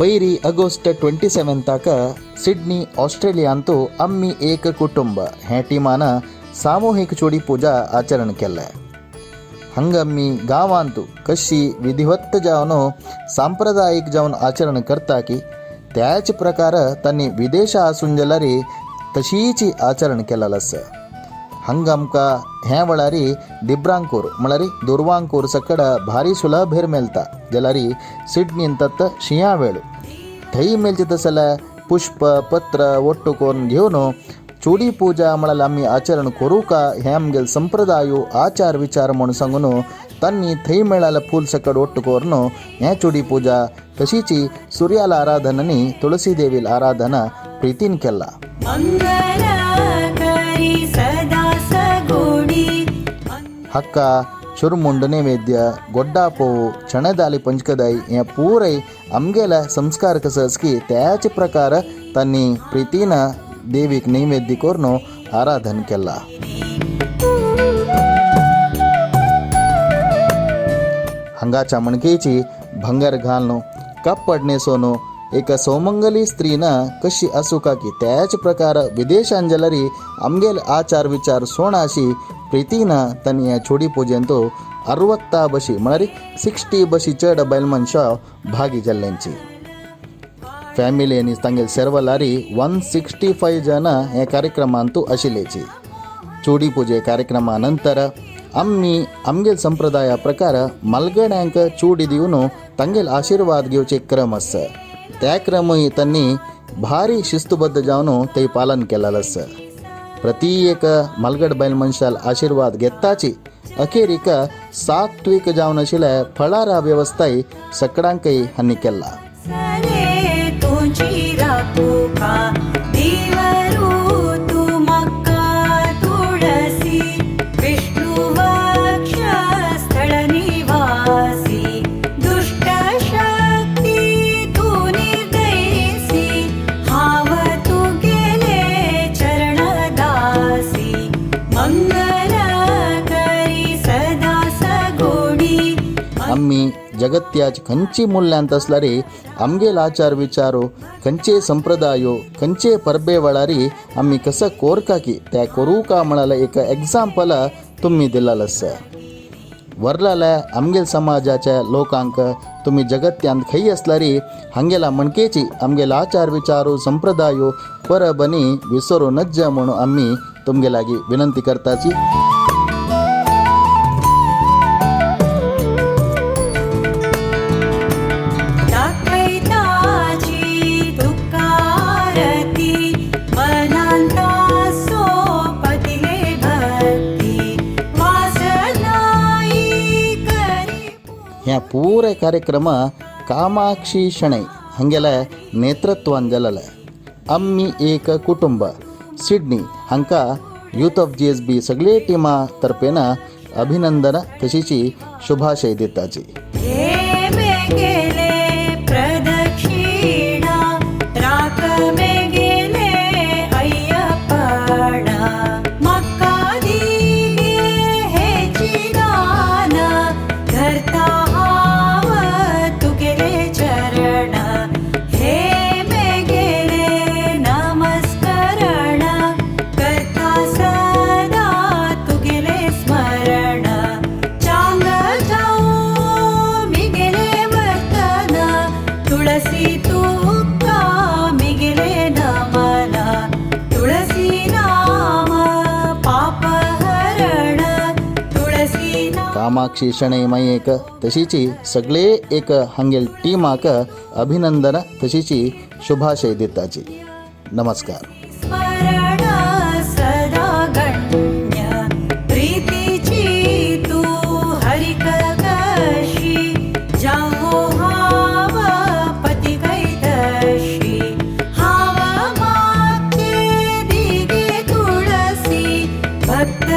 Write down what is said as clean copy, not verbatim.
पैरी August 27 ताका Sydney ऑस्ट्रेलियांतू आम्ही एक कुटुंब हे टिमान सामूहिक चोडी पूजा आचरण केले. हंगम्मी गांवांतू कशी विधिवत जावन सांप्रदायिक जावन आचरण करता की त्याच प्रकार त्यांनी विदेश आसून जाल्यारी तशीच आचरण केलेलं. हांगा आमकां हे वेळारी दिब्रांकूर म्हळ्यार दुर्वांकूर सकड भारी सुलभ हेर मेळटा. जाल्यार सिडनीन तत शिंया वेळ थंय मेळचे तसल्या पुष्प पत्र ಒಟ್ಟು करून घेवन चोडी पूजा म्हळ्यार आमी आचरण करूं का हे आमगेल संप्रदायो आचार विचार म्हणून सांगून तांणी थंय मेळाल्या फूल सकड ಒಟ್ಟು करून हे चोडी पूजा तशीच सूर्याला आराधन आनी तुळसी देवील आराधना प्रितीन केला. हक्का चुरमुंड नैवेद्य गोड्डापोव चणदाली पंचकदाई हे पूरय आमगेला संस्कार कसस की त्याच प्रकार तांणी प्रितीन देवीक नैवेद्य करून आराधन केला. हांगाच्या मणकेची भंगार घालून कपड न्हेसून एका सौमंगली स्त्रीन कशी आसूं का की त्याच प्रकार विदेशांत जाल्यारी आमगेल आचार विचार सोणाशी प्रितीन तांणी ह्या चोडी पुजेंत 60 बशी म्हळ्यार 60 बशी चड बायल मनशां भागी जाल्ल्यांची. फॅमिली आनी तांगेल सेर्वलारी 165 जन हे कार्यक्रमांत आशिल्लेची. चोडी पुजे कार्यक्रमा नंतर आम्ही आमगेल संप्रदाया प्रकार मलगड्यांक चोडी दिवन तांगेल आशीर्वाद घेवचे क्रम आसा. त्या क्रमय तांणी भारी शिस्तबद्ध जावन ते पालन केलेलं आसा. प्रति एक मलगड बायल मनशाल आशीर्वाद घेताची अखेरीक सात्विक जावन आशिल्ल्या फळारा वेवस्थाय सकडांकय हांणी केला. आम्ही जगत्याच खंयची मूल्यांत असल्यारी आमगेल आचार विचारो खंयचे संप्रदायो खंयचे परबे वेळारी आम्ही कसं कोरका की त्या करूं का म्हणाला एक एग्जाम्पल तुम्ही दिलेलं आसा. वरलाल्या आमगेल समाजाच्या लोकांक तुम्ही जगत्यांत खंय असल्यारी हांगेला मणकेची आमगेल आचार विचारो संप्रदायो परबनी विसरू नज म्हणून आम्ही तुमगे लागी विनंती करताची. ह्या पूरे कार्यक्रम कामाक्षी शणै हांगेल्या नेतृत्वान जालेले. आम्ही एक कुटुंब सिडनी हांकां यूथ ऑफ GSB सगळे टिमा तर्फेन अभिनंदन तशीच शुभाशय दिताची. कामाक्षी शणै मायेक तशीच सगळे एक हांगेल टिमाक अभिनंदन तशीच शुभाशय दिताची. नमस्कार. भक्त